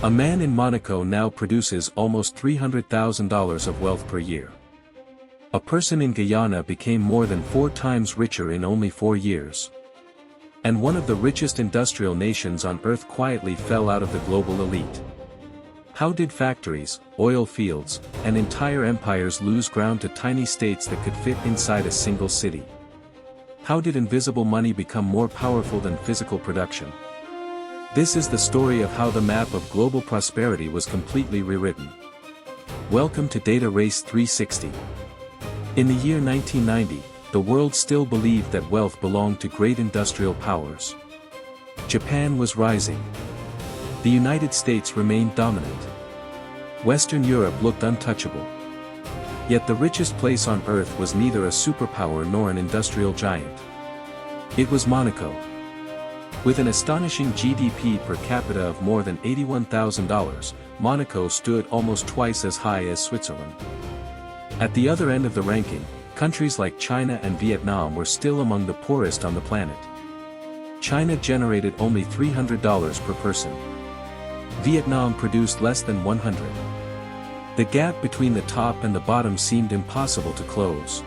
A man in Monaco now produces almost $300,000 of wealth per year. A person in Guyana became more than 4 times richer in only 4 years. And one of the richest industrial nations on earth quietly fell out of the global elite. How did factories, oil fields, and entire empires lose ground to tiny states that could fit inside a single city? How did invisible money become more powerful than physical production? This is the story of how the map of global prosperity was completely rewritten. Welcome to Data Race 360. In the year 1990, the world still believed that wealth belonged to great industrial powers. Japan was rising. The United States remained dominant. Western Europe looked untouchable. Yet the richest place on earth was neither a superpower nor an industrial giant. It was Monaco. With an astonishing GDP per capita of more than $81,000, Monaco stood almost twice as high as Switzerland. At the other end of the ranking, countries like China and Vietnam were still among the poorest on the planet. China generated only $300 per person. Vietnam produced less than 100. The gap between the top and the bottom seemed impossible to close.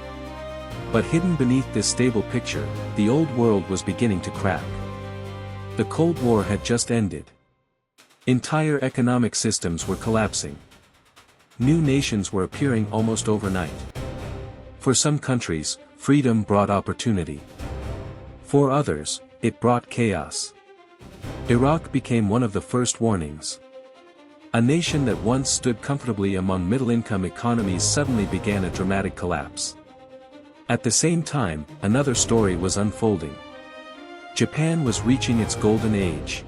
But hidden beneath this stable picture, the old world was beginning to crack. The Cold War had just ended. Entire economic systems were collapsing. New nations were appearing almost overnight. For some countries, freedom brought opportunity. For others, it brought chaos. Iraq became one of the first warnings. A nation that once stood comfortably among middle-income economies suddenly began a dramatic collapse. At the same time, another story was unfolding. Japan was reaching its golden age.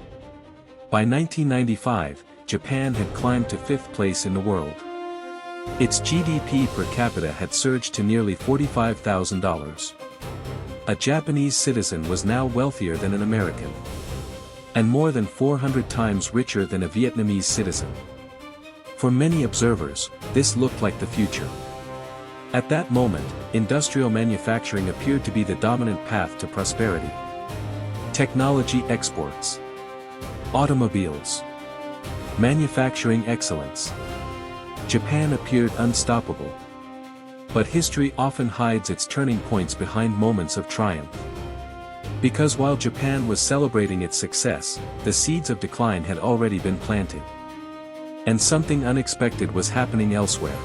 By 1995, Japan had climbed to 5th place in the world. Its GDP per capita had surged to nearly $45,000. A Japanese citizen was now wealthier than an American. And more than 400 times richer than a Vietnamese citizen. For many observers, this looked like the future. At that moment, industrial manufacturing appeared to be the dominant path to prosperity. Technology exports. Automobiles. Manufacturing excellence. Japan appeared unstoppable. But history often hides its turning points behind moments of triumph. Because while Japan was celebrating its success, the seeds of decline had already been planted. And something unexpected was happening elsewhere.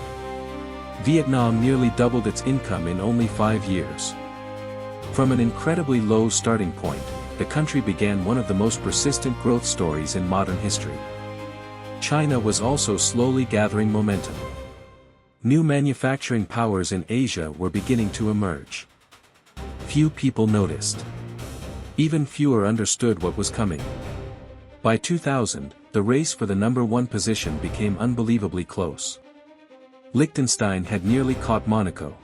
Vietnam nearly doubled its income in only 5 years. From an incredibly low starting point, the country began one of the most persistent growth stories in modern history. China was also slowly gathering momentum. New manufacturing powers in Asia were beginning to emerge. Few people noticed. Even fewer understood what was coming. By 2000, the race for the #1 position became unbelievably close. Liechtenstein had nearly caught Monaco.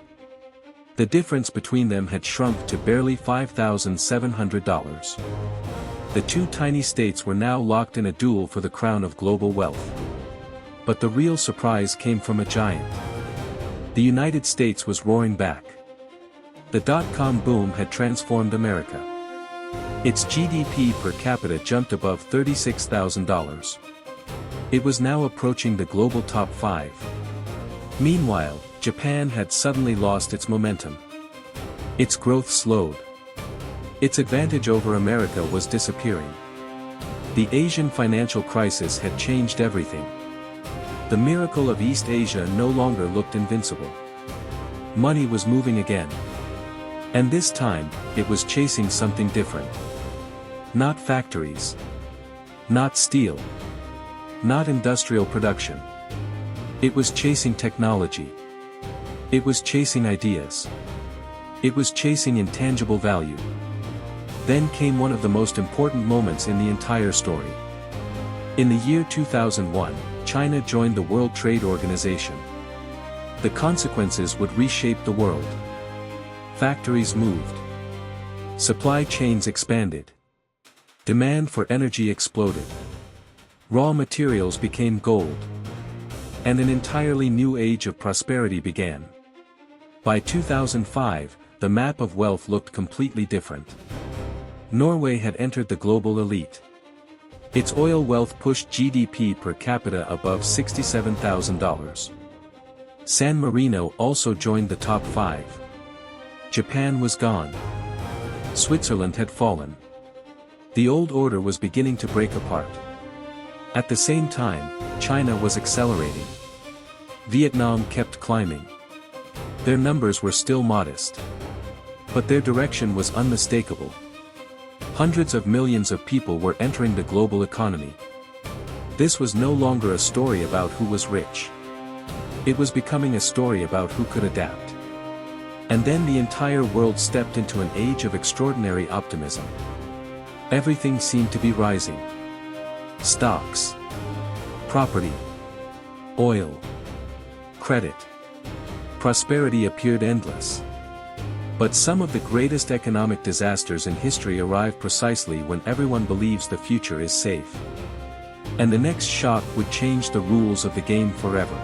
The difference between them had shrunk to barely $5,700. The two tiny states were now locked in a duel for the crown of global wealth. But the real surprise came from a giant. The United States was roaring back. The dot-com boom had transformed America. Its GDP per capita jumped above $36,000. It was now approaching the global top 5. Meanwhile, Japan had suddenly lost its momentum. Its growth slowed. Its advantage over America was disappearing. The Asian financial crisis had changed everything. The miracle of East Asia no longer looked invincible. Money was moving again. And this time, it was chasing something different. Not factories. Not steel. Not industrial production. It was chasing technology. It was chasing ideas. It was chasing intangible value. Then came one of the most important moments in the entire story. In the year 2001, China joined the World Trade Organization. The consequences would reshape the world. Factories moved. Supply chains expanded. Demand for energy exploded. Raw materials became gold. And an entirely new age of prosperity began. By 2005, the map of wealth looked completely different. Norway had entered the global elite. Its oil wealth pushed GDP per capita above $67,000. San Marino also joined the top 5. Japan was gone. Switzerland had fallen. The old order was beginning to break apart. At the same time, China was accelerating. Vietnam kept climbing. Their numbers were still modest. But their direction was unmistakable. Hundreds of millions of people were entering the global economy. This was no longer a story about who was rich. It was becoming a story about who could adapt. And then the entire world stepped into an age of extraordinary optimism. Everything seemed to be rising. Stocks, property, oil, credit. Prosperity appeared endless. But some of the greatest economic disasters in history arrive precisely when everyone believes the future is safe. And the next shock would change the rules of the game forever.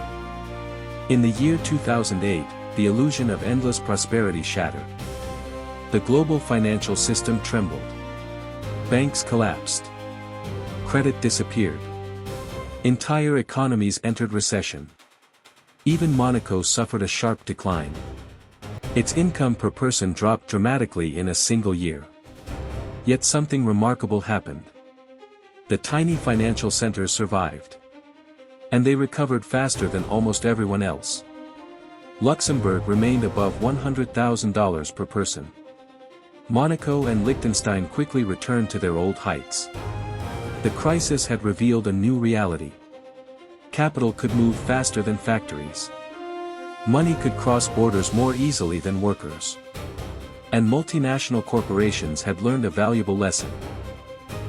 In the year 2008, the illusion of endless prosperity shattered. The global financial system trembled. Banks collapsed. Credit disappeared. Entire economies entered recession. Even Monaco suffered a sharp decline. Its income per person dropped dramatically in a single year. Yet something remarkable happened. The tiny financial centers survived. And they recovered faster than almost everyone else. Luxembourg remained above $100,000 per person. Monaco and Liechtenstein quickly returned to their old heights. The crisis had revealed a new reality. Capital could move faster than factories. Money could cross borders more easily than workers. And multinational corporations had learned a valuable lesson.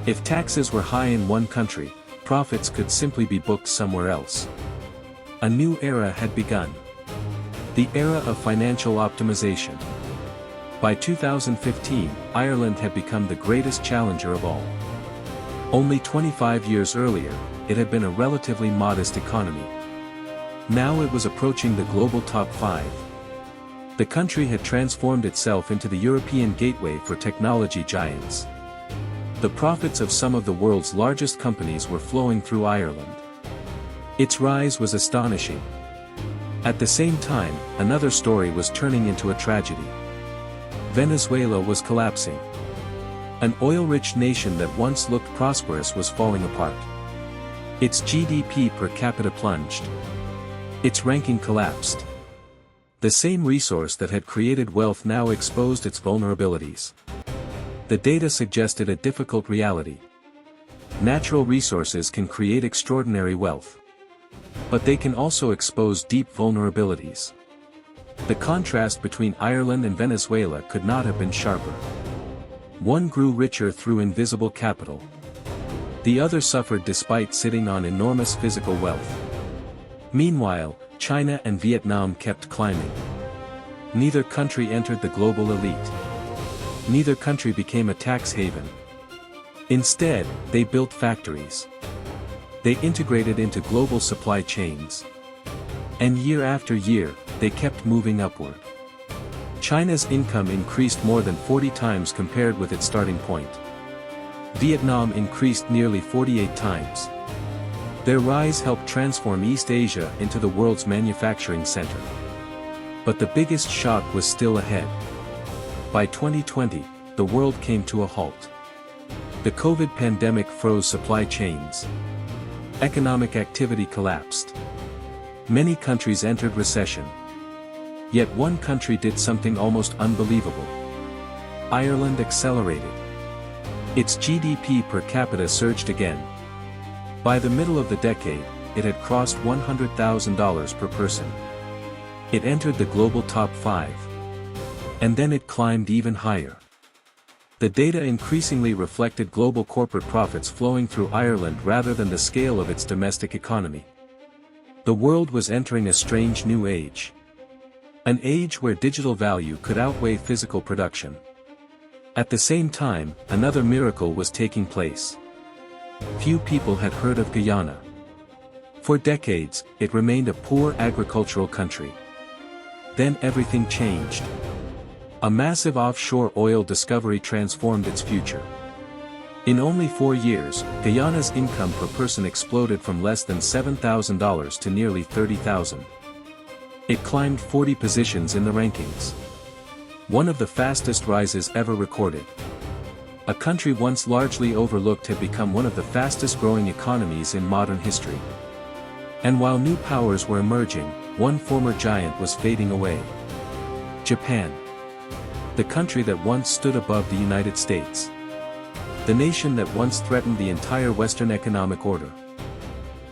If taxes were high in one country, profits could simply be booked somewhere else. A new era had begun. The era of financial optimization. By 2015, Ireland had become the greatest challenger of all. Only 25 years earlier, it had been a relatively modest economy. Now it was approaching the global top 5. The country had transformed itself into the European gateway for technology giants. The profits of some of the world's largest companies were flowing through Ireland. Its rise was astonishing. At the same time, another story was turning into a tragedy. Venezuela was collapsing. An oil-rich nation that once looked prosperous was falling apart. Its GDP per capita plunged. Its ranking collapsed. The same resource that had created wealth now exposed its vulnerabilities. The data suggested a difficult reality. Natural resources can create extraordinary wealth. But they can also expose deep vulnerabilities. The contrast between Ireland and Venezuela could not have been sharper. One grew richer through invisible capital. The other suffered despite sitting on enormous physical wealth. Meanwhile, China and Vietnam kept climbing. Neither country entered the global elite. Neither country became a tax haven. Instead, they built factories. They integrated into global supply chains. And year after year, they kept moving upward. China's income increased more than 40 times compared with its starting point. Vietnam increased nearly 48 times. Their rise helped transform East Asia into the world's manufacturing center. But the biggest shock was still ahead. By 2020, the world came to a halt. The COVID pandemic froze supply chains. Economic activity collapsed. Many countries entered recession. Yet one country did something almost unbelievable. Ireland accelerated. Its GDP per capita surged again. By the middle of the decade, it had crossed $100,000 per person. It entered the global top 5. And then it climbed even higher. The data increasingly reflected global corporate profits flowing through Ireland rather than the scale of its domestic economy. The world was entering a strange new age. An age where digital value could outweigh physical production. At the same time, another miracle was taking place. Few people had heard of Guyana. For decades, it remained a poor agricultural country. Then everything changed. A massive offshore oil discovery transformed its future. In only 4 years, Guyana's income per person exploded from less than $7,000 to nearly $30,000. It climbed 40 positions in the rankings. One of the fastest rises ever recorded. A country once largely overlooked had become one of the fastest-growing economies in modern history. And while new powers were emerging, one former giant was fading away. Japan. The country that once stood above the United States. The nation that once threatened the entire Western economic order.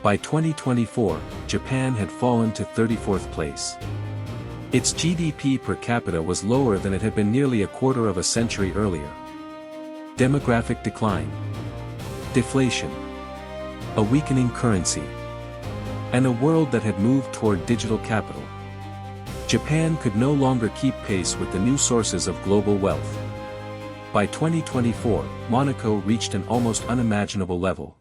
By 2024, Japan had fallen to 34th place. Its GDP per capita was lower than it had been nearly a quarter of a century earlier. Demographic decline. Deflation. A weakening currency. And a world that had moved toward digital capital. Japan could no longer keep pace with the new sources of global wealth. By 2024, Monaco reached an almost unimaginable level.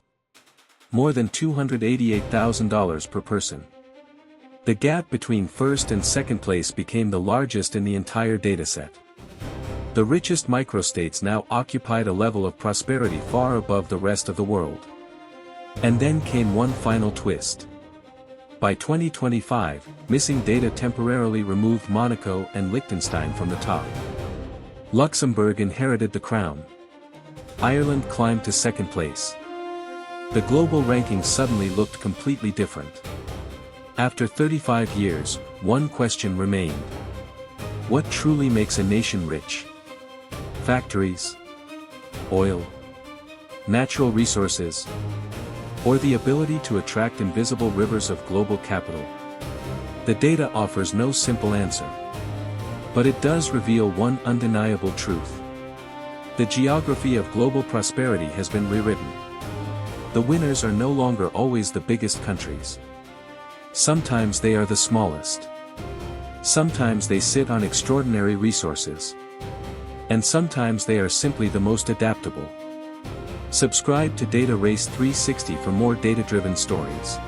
More than $288,000 per person. The gap between first and second place became the largest in the entire dataset. The richest microstates now occupied a level of prosperity far above the rest of the world. And then came one final twist. By 2025, missing data temporarily removed Monaco and Liechtenstein from the top. Luxembourg inherited the crown. Ireland climbed to second place. The global rankings suddenly looked completely different. After 35 years, one question remained. What truly makes a nation rich? Factories? Oil? Natural resources? Or the ability to attract invisible rivers of global capital? The data offers no simple answer. But it does reveal one undeniable truth. The geography of global prosperity has been rewritten. The winners are no longer always the biggest countries. Sometimes they are the smallest. Sometimes they sit on extraordinary resources. And sometimes they are simply the most adaptable. Subscribe to Data Race 360 for more data-driven stories.